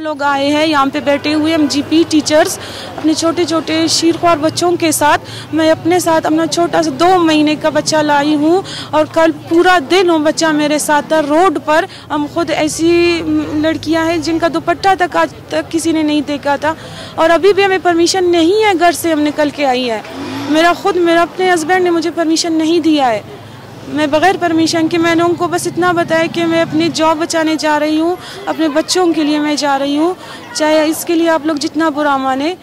लोग आए हैं यहाँ पे बैठे हुए, हम जीपी टीचर्स अपने छोटे छोटे शीरख्वार बच्चों के साथ। मैं अपने साथ अपना छोटा सा 2 महीने का बच्चा लाई हूँ और कल पूरा दिन वो बच्चा मेरे साथ था रोड पर। हम खुद ऐसी लड़कियां हैं जिनका दुपट्टा तक आज तक किसी ने नहीं देखा था और अभी भी हमें परमिशन नहीं है, घर से हम निकल के आई है। मेरा अपने हस्बैंड ने मुझे परमिशन नहीं दिया है। मैं बग़ैर परमिशन के मैंने उनको बस इतना बताया कि मैं अपनी जॉब बचाने जा रही हूँ, अपने बच्चों के लिए मैं जा रही हूँ, चाहे इसके लिए आप लोग जितना बुरा माने।